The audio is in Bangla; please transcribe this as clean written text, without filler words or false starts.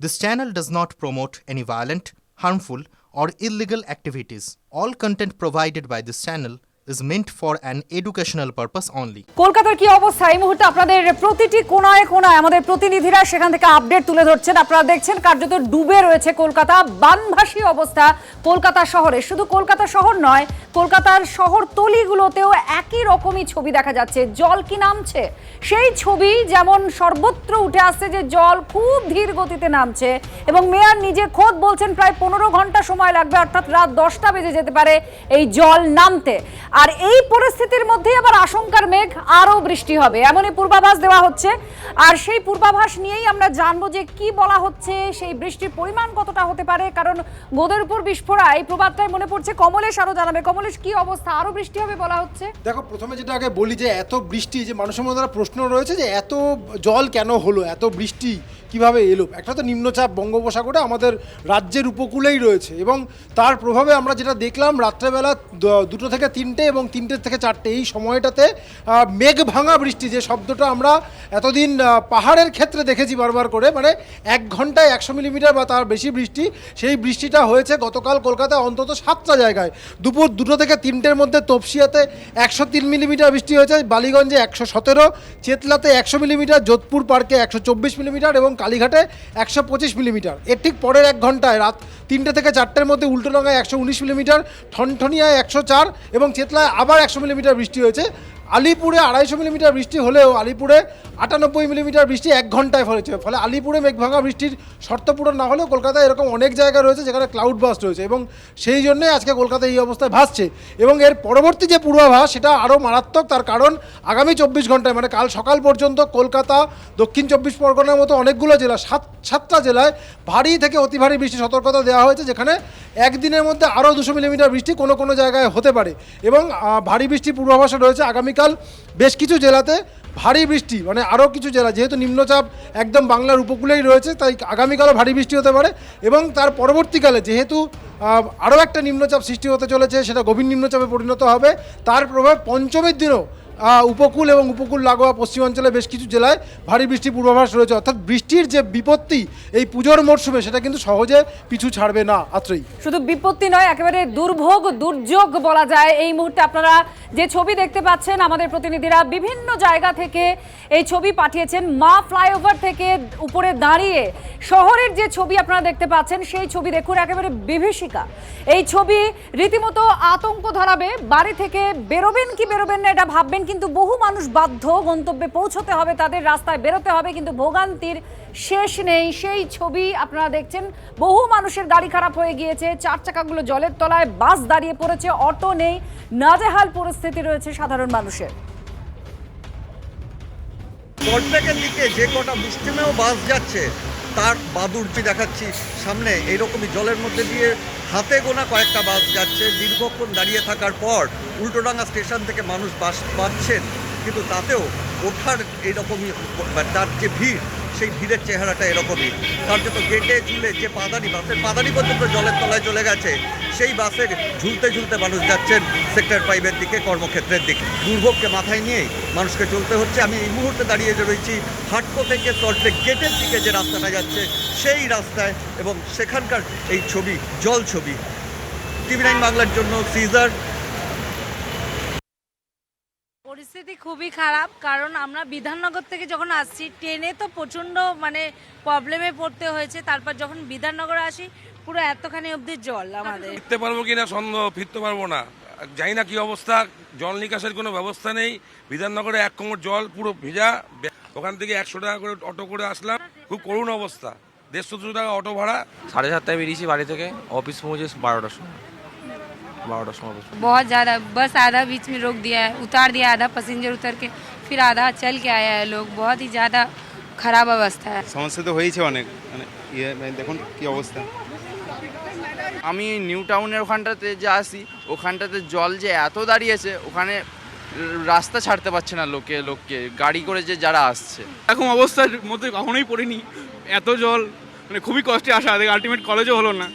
This channel does not promote any violent, harmful, or illegal activities. All content provided by this channel is meant for an educational purpose only. কলকাতার কি অবস্থা এই মুহূর্তে আপনাদের প্রতিটি কোণায় কোণায় আমাদের প্রতিনিধিরা সেখান থেকে আপডেট তুলে ধরছেন। আপনারা দেখছেন কার্যত ডুবে রয়েছে কলকাতা, বানভাসী অবস্থা কলকাতা শহরে। শুধু কলকাতা শহর নয়, কলকাতার শহর তলিগুলোতেও একই রকমই ছবি দেখা যাচ্ছে। জল কি নামছে সেই ছবি যেমন সর্বত্র উঠে আসছে যে জল খুব ধীর গতিতে নামছে এবং মেয়র নিজে খোদ বলছেন প্রায় 15 ঘন্টা সময় লাগবে, অর্থাৎ রাত 10টা বেজে যেতে পারে এই জল নামতে। আর এই পরিস্থিতির মধ্যেই আবার আশঙ্কার মেঘ, আরও বৃষ্টি হবে এমনই পূর্বাভাস দেওয়া হচ্ছে। আর সেই পূর্বাভাস নিয়েই আমরা জানবো যে কি বলা হচ্ছে, সেই বৃষ্টির পরিমাণ কতটা হতে পারে। কারণ গোদের উপর বিস্ফোরা এই প্রবাদটাই মনে পড়ছে। কমলেশ আরো জানাবে। কমলেশ, কি অবস্থা? আরো বৃষ্টি হবে বলা হচ্ছে। দেখো, প্রথমে যেটা আগে বলি যে এত বৃষ্টি, যে মানুষের মধ্যে একটা প্রশ্ন রয়েছে যে এত জল কেন হলো, এত বৃষ্টি কিভাবে এলো। একটা তো নিম্নচাপ বঙ্গোপসাগরে আমাদের রাজ্যের উপকূলেই রয়েছে এবং তার প্রভাবে আমরা যেটা দেখলাম রাত্রেবেলা 2টো থেকে 3টে এবং 3টে থেকে 4টে এই সময়টাতে মেঘ ভাঙা বৃষ্টি, যে শব্দটা আমরা এতদিন পাহাড়ের ক্ষেত্রে দেখেছি বারবার করে, মানে 1 ঘন্টায় 100 মিলিমিটার বা তার বেশি বৃষ্টি, সেই বৃষ্টিটা হয়েছে গতকাল কলকাতায় অন্তত 7টা জায়গায়। দুপুর 2টো থেকে 3টের মধ্যে তপসিয়াতে 103 মিলিমিটার বৃষ্টি হয়েছে, বালিগঞ্জে 117, চেতলাতে 100 মিলিমিটার, যোধপুর পার্কে 124 মিলিমিটার এবং কালীঘাটে 125 মিলিমিটার। এর ঠিক পরের 1 ঘন্টায় রাত 3টে থেকে 4টের মধ্যে উল্টোডাঙ্গায় 119 মিলিমিটার, ঠনঠনিয়ায় 104 এবং চেতলায় আবার 100 মিলিমিটার বৃষ্টি হয়েছে। আলিপুরে 250 মিলিমিটার বৃষ্টি হলেও আলিপুরে 98 মিলিমিটার বৃষ্টি 1 ঘন্টায় হয়েছে। ফলে আলিপুরে মেঘভাঙা বৃষ্টির শর্ত পূরণ না হলেও কলকাতায় এরকম অনেক জায়গা রয়েছে যেখানে ক্লাউড বাস্ট রয়েছে এবং সেই জন্যই আজকে কলকাতা এই অবস্থায় ভাসছে। এবং এর পরবর্তী যে পূর্বাভাস সেটা আরও মারাত্মক, তার কারণ আগামী 24 ঘন্টায় মানে কাল সকাল পর্যন্ত কলকাতা, দক্ষিণ 24 পরগনার মতো অনেকগুলো জেলা, 7টা জেলায় ভারী থেকে অতি ভারী বৃষ্টির সতর্কতা দেওয়া হয়েছে, যেখানে একদিনের মধ্যে আরও 200 মিলিমিটার বৃষ্টি কোনো কোনো জায়গায় হতে পারে। এবং ভারী বৃষ্টির পূর্বাভাসও রয়েছে আগামীকাল বেশ কিছু জেলাতে ভারী বৃষ্টি, মানে আরও কিছু জেলা যেহেতু নিম্নচাপ একদম বাংলার উপকূলেই রয়েছে তাই আগামীকালও ভারী বৃষ্টি হতে পারে। এবং তার পরবর্তীকালে যেহেতু আরও একটা নিম্নচাপ সৃষ্টি হতে চলেছে, সেটা গভীর নিম্নচাপে পরিণত হবে, তার প্রভাব পঞ্চমীর দিনও উপকূল এবং উপকূল লাগোয়া পশ্চিমাঞ্চলে বেশ কিছু জেলায় ভারী বৃষ্টির পূর্বাভাস রয়েছে। অর্থাৎ বৃষ্টির যে বিপত্তি এই পুজোর মরশুমে সেটা কিন্তু সহজে পিছু ছাড়বে না। আত্রই শুধু বিপত্তি নয়, একেবারে দুর্ভোগ, দুর্যোগ বলা যায়। এই মুহূর্তে আপনারা যে ছবি দেখতে পাচ্ছেন, আমাদের প্রতিনিধিরা বিভিন্ন জায়গা থেকে এই ছবি পাঠিয়েছেন। মা ফ্লাইওভার থেকে উপরে দাঁড়িয়ে শহরের যে ছবি আপনারা দেখতে পাচ্ছেন সেই ছবি দেখুন, একেবারে বিভীষিকা। এই ছবি রীতিমতো আতঙ্ক ধরাবে। বাড়ি থেকে বেরোবেন কি বেরোবেন না এটা ভাববেন, কিন্তু বহু মানুষ বাধ্য, গন্তব্যে পৌঁছতে হবে তাদের, রাস্তায় বেরোতে হবে, কিন্তু ভোগান্তির শেষ নেই। সেই ছবি আপনারা দেখছেন। বহু মানুষের গাড়ি খারাপ হয়ে গিয়েছে, 4 চাকাগুলো জলের তলায়, বাস দাঁড়িয়ে পড়েছে, অটো নেই, নাজেহাল পরিস্থিতি রয়েছে সাধারণ মানুষের। সল্টলেকের দিকে যে কটা বৃষ্টিমেয় বাস যাচ্ছে তার বাদুড়টি দেখাচ্ছি সামনে। এইরকমই জলের মধ্যে দিয়ে হাতে গোনা কয়েকটা বাস যাচ্ছে। দীর্ঘক্ষণ দাঁড়িয়ে থাকার পর উল্টোডাঙ্গা স্টেশন থেকে মানুষ বাস পাচ্ছেন, কিন্তু তাতেও ওঠার এইরকমই, তার যে ভিড় সেই ভিড়ের চেহারাটা এরকমই। কার্যত গেটে ঝুলে যে বাসের পাদানি পর্যন্ত জলের তলায় চলে গেছে, সেই বাসে ঝুলতে ঝুলতে মানুষ যাচ্ছেন সেক্টর 5-এর দিকে, কর্মক্ষেত্রের দিকে। দুর্ভোগকে মাথায় নিয়েই মানুষকে চলতে হচ্ছে। আমি এই মুহূর্তে দাঁড়িয়ে রয়েছি হাটকো থেকে সল্টলেক গেটের দিকে যে রাস্তাটা যাচ্ছে সেই রাস্তায়, এবং সেখানকার এই ছবি, জল ছবি। TV9 বাংলার জন্য সিজার। পরিস্থিতি খুবই খারাপ, কারণ আমরা বিধাননগর থেকে যখন আসছি ট্রেনে তো প্রচণ্ড প্রবলেমে পড়তে হয়েছে। তারপর যখন বিধাননগরে আসি পুরো এতখানি অবধি জল। আমাদের ফিরতে পারবো কিনা সন্দেহ, ফিরতে পারবো না, জানি না কি অবস্থা। জল নিকাশের কোনো ব্যবস্থা নেই। বিধাননগরে 1 কোমর জল, পুরো ভেজা। ওখান থেকে 100 টাকা করে অটো করে আসলাম, খুব করুণ অবস্থা। 150 টাকা অটো ভাড়া। 7:30 বেরিয়েছি বাড়ি থেকে, অফিস পৌঁছে 12টার সময়। बहुत ज़्यादा बस आधा बीच में रोक दिया है, उतार दिया, आधा पैसेंजर उतर के फिर आधा चल के आया है लोग। बहुत ही ज़्यादा খারাপ অবস্থা। সমস্যা তো হয়েছে অনেক, দেখুন কি অবস্থা। আমি নিউ টাউনের ওখানটাতে যে আসি, ওখানটাতে জল যে এত দাঁড়িয়েছে, ওখানে রাস্তা ছাড়তে পারছে না লোককে গাড়ি করে যে যারা আসছে। এরকম অবস্থার মধ্যে কখনোই পড়িনি। এত জল, খুবই কষ্টে আসা, আলটিমেট কলেজও হলো না।